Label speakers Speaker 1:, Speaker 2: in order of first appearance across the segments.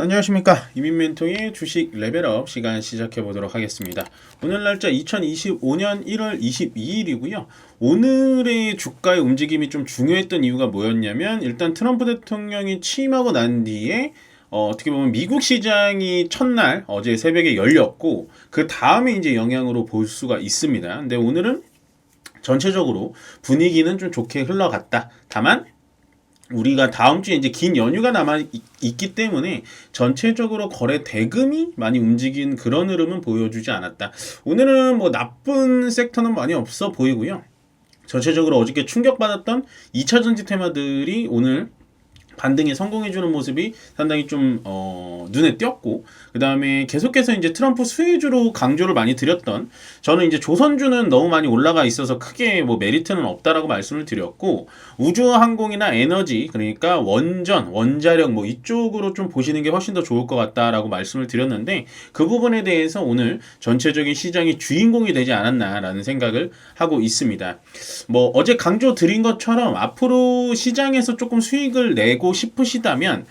Speaker 1: 안녕하십니까. 이민멘토의 주식 레벨업 시간 시작해 보도록 하겠습니다. 오늘 날짜 2025년 1월 22일이고요. 오늘의 주가의 움직임이 좀 중요했던 이유가 뭐였냐면, 일단 트럼프 대통령이 취임하고 난 뒤에 어떻게 보면 미국 시장이 첫날 어제 새벽에 열렸고, 그 다음에 이제 영향으로 볼 수가 있습니다. 근데 오늘은 전체적으로 분위기는 좀 좋게 흘러갔다. 다만 우리가 다음 주에 이제 긴 연휴가 있기 때문에 전체적으로 거래 대금이 많이 움직인 그런 흐름은 보여주지 않았다. 오늘은 뭐 나쁜 섹터는 많이 없어 보이고요. 전체적으로 어저께 충격받았던 2차 전지 테마들이 오늘 반등에 성공해주는 모습이 상당히 좀 눈에 띄었고, 그 다음에 계속해서 이제 트럼프 수혜주로 강조를 많이 드렸던, 저는 이제 조선주는 너무 많이 올라가 있어서 크게 뭐 메리트는 없다라고 말씀을 드렸고, 우주항공이나 에너지, 그러니까 원전, 원자력 뭐 이쪽으로 좀 보시는 게 훨씬 더 좋을 것 같다라고 말씀을 드렸는데, 그 부분에 대해서 오늘 전체적인 시장이 주인공이 되지 않았나라는 생각을 하고 있습니다. 뭐 어제 강조 드린 것처럼 앞으로 시장에서 조금 수익을 내고 싶으시다면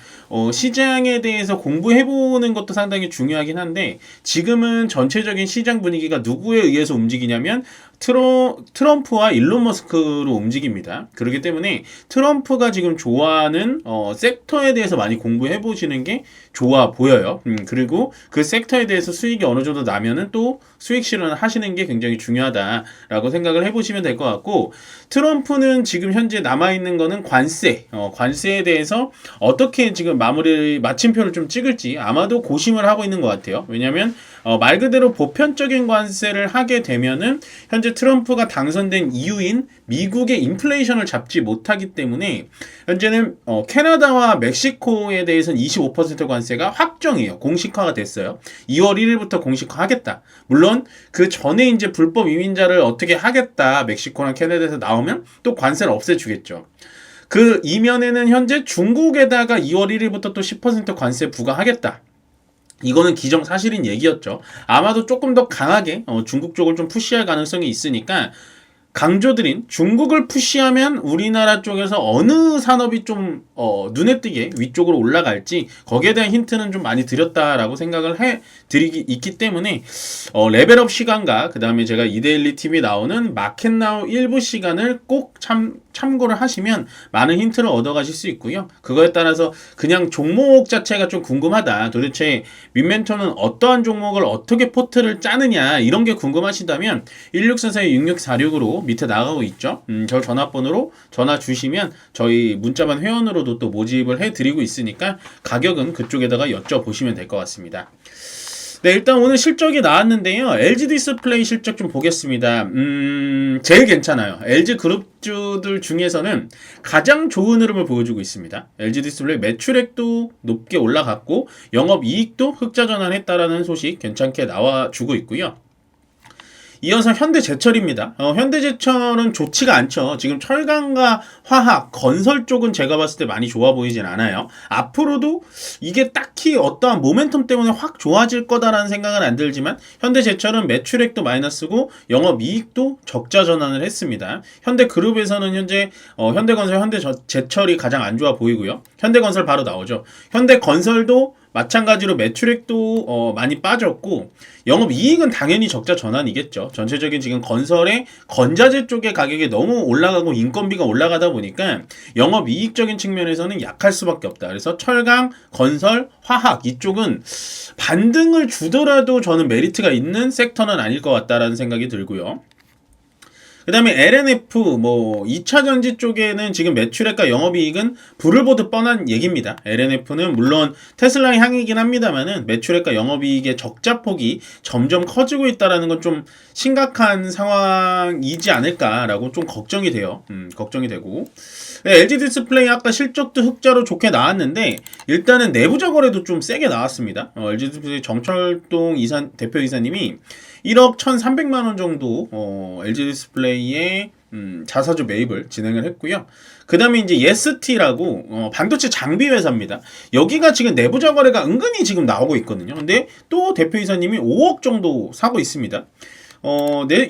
Speaker 1: 시장에 대해서 공부해보는 것도 상당히 중요하긴 한데, 지금은 전체적인 시장 분위기가 누구에 의해서 움직이냐면 트럼프와 일론 머스크로 움직입니다. 그렇기 때문에 트럼프가 지금 좋아하는 섹터에 대해서 많이 공부해보시는 게 좋아 보여요. 그리고 그 섹터에 대해서 수익이 어느 정도 나면은 또 수익 실현을 하시는 게 굉장히 중요하다라고 생각을 해보시면 될 것 같고, 트럼프는 지금 현재 남아있는 거는 관세에 대해서 어떻게 지금 마침표를 좀 찍을지 아마도 고심을 하고 있는 것 같아요. 왜냐하면 말 그대로 보편적인 관세를 하게 되면은 현재 트럼프가 당선된 이유인 미국의 인플레이션을 잡지 못하기 때문에 현재는 캐나다와 멕시코에 대해서는 25% 관세가 확정이에요. 공식화가 됐어요. 2월 1일부터 공식화하겠다. 물론 그 전에 이제 불법 이민자를 어떻게 하겠다, 멕시코랑 캐나다에서 나오면 또 관세를 없애주겠죠. 그 이면에는 현재 중국에다가 2월 1일부터 또 10% 관세 부과하겠다. 이거는 기정사실인 얘기였죠. 아마도 조금 더 강하게 중국 쪽을 좀 푸시할 가능성이 있으니까, 강조드린 중국을 푸시하면 우리나라 쪽에서 어느 산업이 좀 눈에 띄게 위쪽으로 올라갈지, 거기에 대한 힌트는 좀 많이 드렸다라고 생각을 있기 때문에 레벨업 시간과 그 다음에 제가 이데일리 TV 나오는 마켓나우 일부 시간을 꼭 참고를 하시면 많은 힌트를 얻어가실 수 있고요. 그거에 따라서 그냥 종목 자체가 좀 궁금하다, 도대체 민멘토는 어떠한 종목을 어떻게 포트를 짜느냐, 이런 게 궁금하시다면 1644-6646으로 밑에 나가고 있죠. 저 전화번호로 전화 주시면 저희 문자반 회원으로도 또 모집을 해드리고 있으니까 가격은 그쪽에다가 여쭤보시면 될 것 같습니다. 네, 일단 오늘 실적이 나왔는데요. LG 디스플레이 실적 좀 보겠습니다. 제일 괜찮아요. LG 그룹주들 중에서는 가장 좋은 흐름을 보여주고 있습니다. LG 디스플레이 매출액도 높게 올라갔고 영업이익도 흑자 전환했다라는 소식 괜찮게 나와주고 있고요. 이어서 현대제철입니다. 현대제철은 좋지가 않죠. 지금 철강과 화학, 건설 쪽은 제가 봤을 때 많이 좋아 보이진 않아요. 앞으로도 이게 딱히 어떠한 모멘텀 때문에 확 좋아질 거다라는 생각은 안 들지만, 현대제철은 매출액도 마이너스고 영업이익도 적자 전환을 했습니다. 현대그룹에서는 현재 현대건설, 현대제철이 가장 안 좋아 보이고요. 현대건설 바로 나오죠. 현대건설도 마찬가지로 매출액도 많이 빠졌고 영업이익은 당연히 적자 전환이겠죠. 전체적인 지금 건설의 건자재 쪽의 가격이 너무 올라가고 인건비가 올라가다 보니까 영업이익적인 측면에서는 약할 수밖에 없다. 그래서 철강, 건설, 화학 이쪽은 반등을 주더라도 저는 메리트가 있는 섹터는 아닐 것 같다라는 생각이 들고요. 그 다음에 LNF 2차 전지 쪽에는 지금 매출액과 영업이익은 불을 보듯 뻔한 얘기입니다. LNF는 물론 테슬라의 향이긴 합니다만은 매출액과 영업이익의 적자폭이 점점 커지고 있다는 건 좀 심각한 상황이지 않을까라고 좀 걱정이 돼요. 걱정이 되고. 네, LG 디스플레이 아까 실적도 흑자로 좋게 나왔는데 일단은 내부자 거래도 좀 세게 나왔습니다. LG 디스플레이 정철동 대표이사님이 1억 1,300만 원 정도 LG 디스플레이의 자사주 매입을 진행을 했고요. 그 다음에 이제 예스티라고 반도체 장비 회사입니다. 여기가 지금 내부자 거래가 은근히 지금 나오고 있거든요. 근데 또 대표이사님이 5억 정도 사고 있습니다.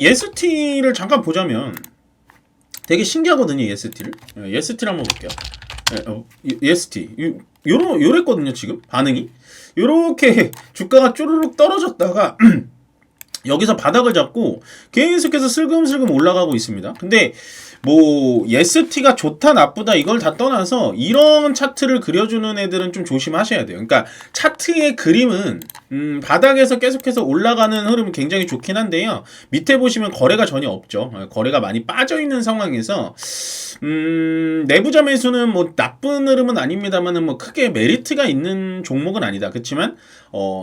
Speaker 1: 예스티를 잠깐 보자면 되게 신기하거든요. 예스티를 한번 볼게요. EST 요랬거든요. 지금 반응이 요렇게 주가가 쭈르륵 떨어졌다가 여기서 바닥을 잡고 계속해서 슬금슬금 올라가고 있습니다. 근데 뭐 EST가 좋다 나쁘다 이걸 다 떠나서 이런 차트를 그려주는 애들은 좀 조심하셔야 돼요. 그러니까 차트의 그림은 바닥에서 계속해서 올라가는 흐름은 굉장히 좋긴 한데요. 밑에 보시면 거래가 전혀 없죠. 거래가 많이 빠져있는 상황에서 내부자 매수는 뭐 나쁜 흐름은 아닙니다만은 뭐 크게 메리트가 있는 종목은 아니다. 그렇지만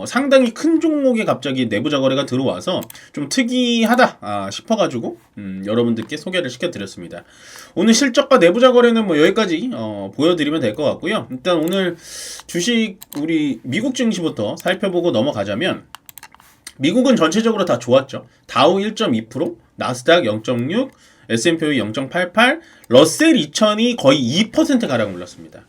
Speaker 1: 상당히 큰 종목에 갑자기 내부자 거래가 들어와서 좀 특이하다 싶어가지고 여러분들께 소개를 시켜드렸습니다. 오늘 실적과 내부자 거래는 뭐 여기까지 보여드리면 될 것 같고요. 일단 오늘 주식 우리 미국 증시부터 살펴보고 넘어가자면 미국은 전체적으로 다 좋았죠. 다우 1.2%, 나스닥 0.6, S&P 0.88, 러셀 2000이 거의 2%가량 올랐습니다.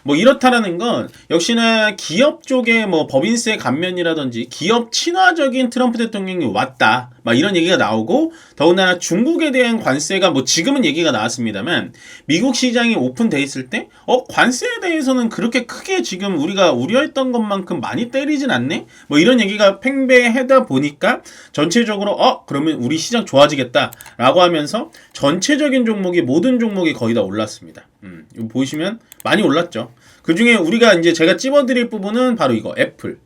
Speaker 1: 뭐 이렇다라는 건 역시나 기업 쪽에 뭐 법인세 감면이라든지 기업 친화적인 트럼프 대통령이 왔다 막 이런 얘기가 나오고, 더군다나 중국에 대한 관세가 뭐 지금은 얘기가 나왔습니다만 미국 시장이 오픈돼 있을 때 관세에 대해서는 그렇게 크게 지금 우리가 우려했던 것만큼 많이 때리진 않네 뭐 이런 얘기가 팽배하다 보니까 전체적으로 그러면 우리 시장 좋아지겠다 라고 하면서 전체적인 종목이 모든 종목이 거의 다 올랐습니다. 이거 보시면 많이 올랐죠. 그 중에 우리가 이제 제가 찝어드릴 부분은 바로 이거 애플.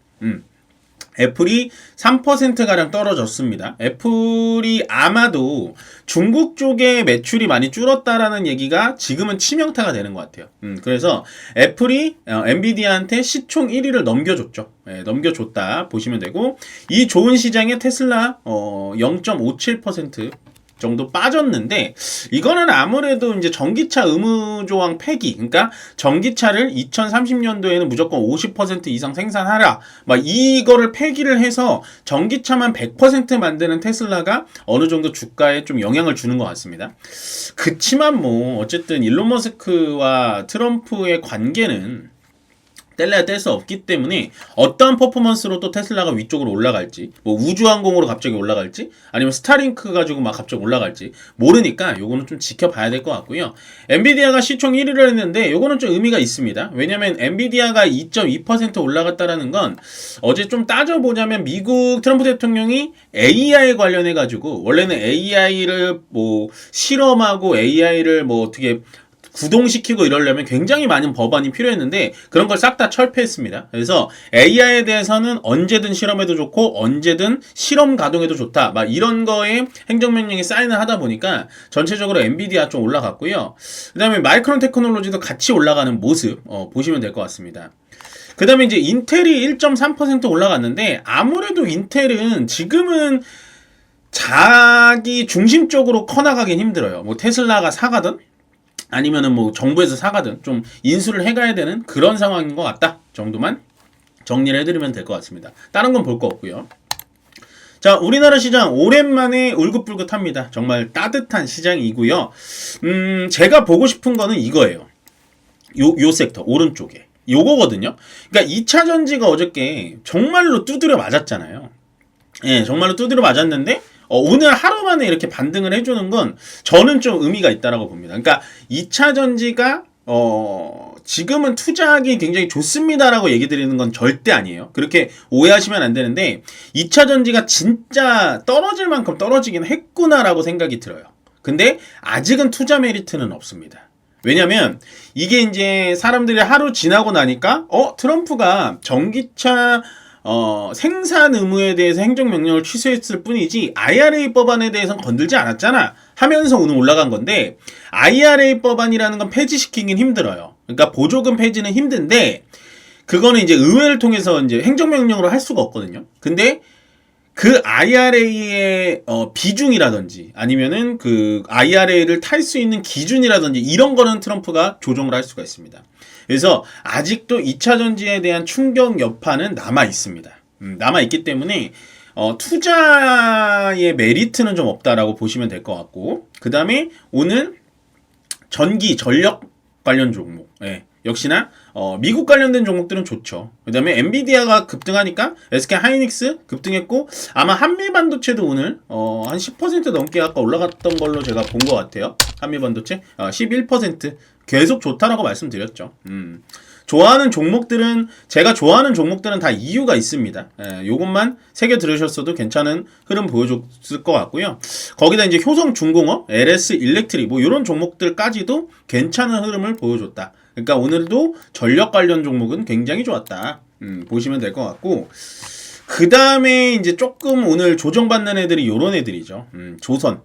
Speaker 1: 애플이 3%가량 떨어졌습니다. 애플이 아마도 중국 쪽에 매출이 많이 줄었다라는 얘기가 지금은 치명타가 되는 것 같아요. 그래서 애플이 엔비디아한테 시총 1위를 넘겨줬죠. 넘겨줬다 보시면 되고, 이 좋은 시장에 테슬라 0.57% 정도 빠졌는데, 이거는 아무래도 이제 전기차 의무 조항 폐기, 그러니까 전기차를 2030년도에는 무조건 50% 이상 생산하라, 막 이거를 폐기를 해서 전기차만 100% 만드는 테슬라가 어느 정도 주가에 좀 영향을 주는 것 같습니다. 그치만 뭐 어쨌든 일론 머스크와 트럼프의 관계는 뗄래야 뗄 수 없기 때문에 어떠한 퍼포먼스로 또 테슬라가 위쪽으로 올라갈지, 뭐 우주항공으로 갑자기 올라갈지, 아니면 스타링크 가지고 막 갑자기 올라갈지 모르니까 요거는 좀 지켜봐야 될 것 같고요. 엔비디아가 시총 1위를 했는데 요거는 좀 의미가 있습니다. 왜냐면 엔비디아가 2.2% 올라갔다라는 건 어제 좀 따져보자면 미국 트럼프 대통령이 AI 관련해 가지고, 원래는 AI를 뭐 실험하고 AI를 뭐 어떻게 구동시키고 이러려면 굉장히 많은 법안이 필요했는데 그런 걸 싹 다 철폐했습니다. 그래서 AI에 대해서는 언제든 실험해도 좋고 언제든 실험 가동해도 좋다 막 이런 거에 행정명령에 사인을 하다 보니까 전체적으로 엔비디아 좀 올라갔고요. 그 다음에 마이크론 테크놀로지도 같이 올라가는 모습 보시면 될 것 같습니다. 그 다음에 이제 인텔이 1.3% 올라갔는데, 아무래도 인텔은 지금은 자기 중심적으로 커나가긴 힘들어요. 뭐 테슬라가 사가든 아니면은 뭐 정부에서 사가든 좀 인수를 해가야 되는 그런 상황인 것 같다 정도만 정리를 해드리면 될 것 같습니다. 다른 건 볼 거 없고요. 자, 우리나라 시장 오랜만에 울긋불긋합니다. 정말 따뜻한 시장이고요. 제가 보고 싶은 거는 이거예요. 요 섹터 오른쪽에 요거거든요. 그러니까 2차 전지가 어저께 정말로 두드려 맞았잖아요. 예, 정말로 두드려 맞았는데 오늘 하루 만에 이렇게 반등을 해주는 건 저는 좀 의미가 있다라고 봅니다. 그러니까 2차 전지가 지금은 투자하기 굉장히 좋습니다라고 얘기 드리는 건 절대 아니에요. 그렇게 오해하시면 안 되는데 2차 전지가 진짜 떨어질 만큼 떨어지긴 했구나라고 생각이 들어요. 근데 아직은 투자 메리트는 없습니다. 왜냐면 이게 이제 사람들이 하루 지나고 나니까 트럼프가 전기차 생산 의무에 대해서 행정명령을 취소했을 뿐이지 IRA 법안에 대해서는 건들지 않았잖아 하면서 오늘 올라간 건데, IRA 법안이라는 건 폐지시키긴 힘들어요. 그러니까 보조금 폐지는 힘든데 그거는 이제 의회를 통해서 이제 행정명령으로 할 수가 없거든요. 근데 그 IRA의 비중이라든지 아니면은 그 IRA를 탈 수 있는 기준이라든지 이런 거는 트럼프가 조정을 할 수가 있습니다. 그래서 아직도 2차 전지에 대한 충격 여파는 남아 있습니다. 남아 있기 때문에 투자의 메리트는 좀 없다라고 보시면 될 것 같고, 그 다음에 오늘 전기 전력 관련 종목, 역시나 미국 관련된 종목들은 좋죠. 그 다음에 엔비디아가 급등하니까 SK 하이닉스 급등했고, 아마 한미반도체도 오늘 한 10% 넘게 아까 올라갔던 걸로 제가 본 것 같아요. 한미반도체 11% 계속 좋다라고 말씀드렸죠. 좋아하는 종목들은, 제가 좋아하는 종목들은 다 이유가 있습니다. 요것만 새겨 들으셨어도 괜찮은 흐름 보여줬을 것 같고요. 거기다 이제 효성중공업, LS 일렉트릭 뭐 이런 종목들까지도 괜찮은 흐름을 보여줬다. 그러니까 오늘도 전력 관련 종목은 굉장히 좋았다. 보시면 될 것 같고, 그 다음에 이제 조금 오늘 조정받는 애들이 요런 애들이죠. 조선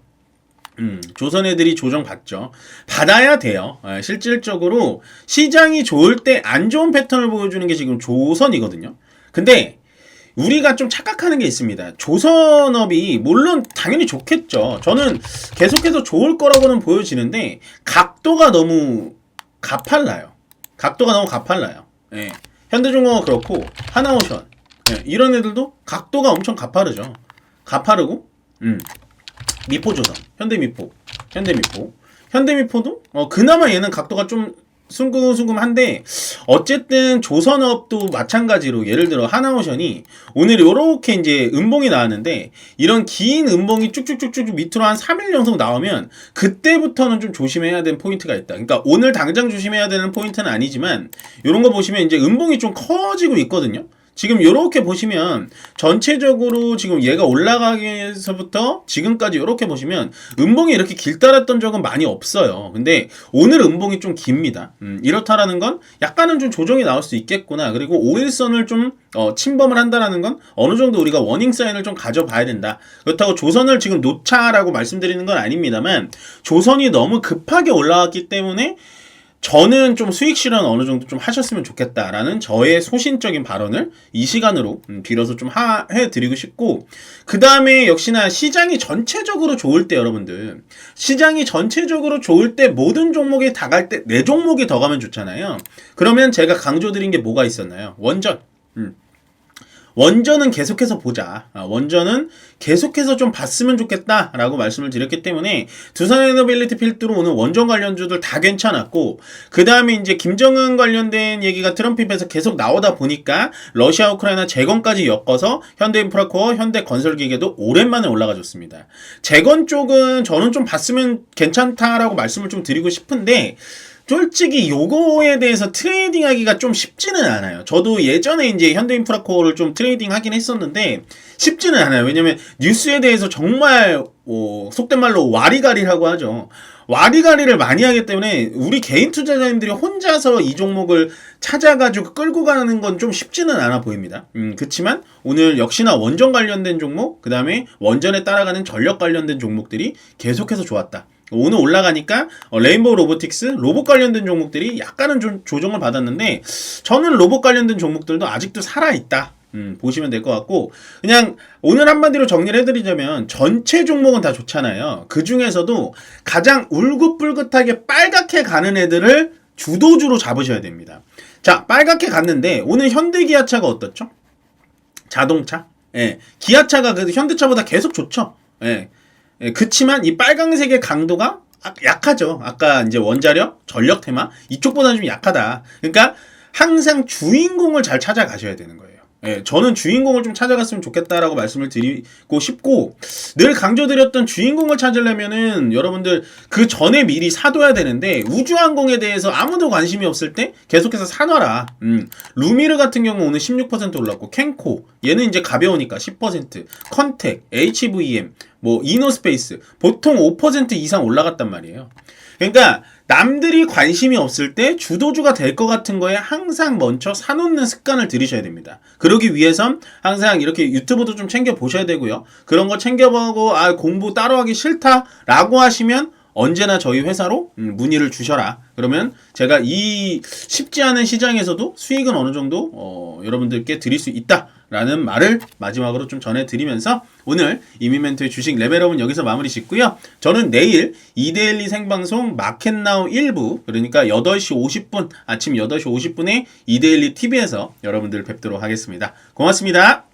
Speaker 1: 애들이 조정받죠. 받아야 돼요. 실질적으로 시장이 좋을 때 안 좋은 패턴을 보여주는 게 지금 조선이거든요. 근데 우리가 좀 착각하는 게 있습니다. 조선업이 물론 당연히 좋겠죠. 저는 계속해서 좋을 거라고는 보여지는데 각도가 너무 가팔라요. 예. 현대중공업 그렇고 하나오션, 예. 이런 애들도 각도가 엄청 가파르죠. 가파르고 미포조선, 현대미포도 그나마 얘는 각도가 좀 숭금숭금한데, 어쨌든 조선업도 마찬가지로 예를 들어 하나오션이 오늘 요렇게 이제 음봉이 나왔는데, 이런 긴 음봉이 쭉쭉쭉쭉 밑으로 한 3일 연속 나오면 그때부터는 좀 조심해야 되는 포인트가 있다. 그러니까 오늘 당장 조심해야 되는 포인트는 아니지만, 요런 거 보시면 이제 음봉이 좀 커지고 있거든요. 지금 요렇게 보시면 전체적으로 지금 얘가 올라가기에서부터 지금까지 요렇게 보시면 음봉이 이렇게 길다랐던 적은 많이 없어요. 근데 오늘 음봉이 좀 깁니다. 이렇다라는 건 약간은 좀 조정이 나올 수 있겠구나. 그리고 5일선을 좀 침범을 한다라는 건 어느 정도 우리가 워닝 사인을 좀 가져봐야 된다. 그렇다고 조선을 지금 놓자라고 말씀드리는 건 아닙니다만, 조선이 너무 급하게 올라왔기 때문에 저는 좀 수익 실현 어느 정도 좀 하셨으면 좋겠다라는 저의 소신적인 발언을 이 시간으로 빌어서 좀 해드리고 싶고, 그 다음에 역시나 시장이 전체적으로 좋을 때, 여러분들 시장이 전체적으로 좋을 때 모든 종목이 다 갈 때 내 종목이 더 가면 좋잖아요. 그러면 제가 강조드린 게 뭐가 있었나요? 원전은 계속해서 보자. 원전은 계속해서 좀 봤으면 좋겠다라고 말씀을 드렸기 때문에 두산에너빌리티 필두로 오늘 원전 관련주들 다 괜찮았고, 그 다음에 이제 김정은 관련된 얘기가 트럼프 입에서 계속 나오다 보니까 러시아 우크라이나 재건까지 엮어서 현대인프라코어, 현대건설기계도 오랜만에 올라가줬습니다. 재건 쪽은 저는 좀 봤으면 괜찮다라고 말씀을 좀 드리고 싶은데, 솔직히 요거에 대해서 트레이딩 하기가 좀 쉽지는 않아요. 저도 예전에 이제 현대인프라코어를 좀 트레이딩 하긴 했었는데 쉽지는 않아요. 왜냐면 뉴스에 대해서 정말 속된 말로 와리가리라고 하죠. 와리가리를 많이 하기 때문에 우리 개인 투자자님들이 혼자서 이 종목을 찾아가지고 끌고 가는 건 좀 쉽지는 않아 보입니다. 그렇지만 오늘 역시나 원전 관련된 종목, 그 다음에 원전에 따라가는 전력 관련된 종목들이 계속해서 좋았다. 오늘 올라가니까 레인보우 로보틱스, 로봇 관련된 종목들이 약간은 좀 조정을 받았는데, 저는 로봇 관련된 종목들도 아직도 살아있다. 보시면 될 것 같고, 그냥 오늘 한마디로 정리를 해드리자면 전체 종목은 다 좋잖아요. 그 중에서도 가장 울긋불긋하게 빨갛게 가는 애들을 주도주로 잡으셔야 됩니다. 자, 빨갛게 갔는데 오늘 현대기아차가 어떻죠? 자동차? 예, 기아차가 그래도 현대차보다 계속 좋죠. 예. 그치만 이 빨강색의 강도가 약하죠. 아까 이제 원자력, 전력 테마 이쪽보다는 좀 약하다. 그러니까 항상 주인공을 잘 찾아가셔야 되는 거예요. 예, 저는 주인공을 좀 찾아갔으면 좋겠다라고 말씀을 드리고 싶고, 늘 강조드렸던 주인공을 찾으려면은 여러분들 그 전에 미리 사둬야 되는데, 우주항공에 대해서 아무도 관심이 없을 때 계속해서 사놔라. 루미르 같은 경우 오늘 16% 올랐고, 켄코 얘는 이제 가벼우니까 10%, 컨텍, HVM, 뭐 이노스페이스 보통 5% 이상 올라갔단 말이에요. 그러니까 남들이 관심이 없을 때 주도주가 될 것 같은 거에 항상 먼저 사놓는 습관을 들이셔야 됩니다. 그러기 위해선 항상 이렇게 유튜브도 좀 챙겨 보셔야 되고요. 그런 거 챙겨보고 공부 따로 하기 싫다라고 하시면 언제나 저희 회사로 문의를 주셔라. 그러면 제가 이 쉽지 않은 시장에서도 수익은 어느 정도 여러분들께 드릴 수 있다라는 말을 마지막으로 좀 전해드리면서 오늘 이민멘토의 주식 레벨업은 여기서 마무리 짓고요. 저는 내일 이데일리 생방송 마켓나우 1부, 그러니까 8시 50분, 아침 8시 50분에 이데일리 TV에서 여러분들 뵙도록 하겠습니다. 고맙습니다.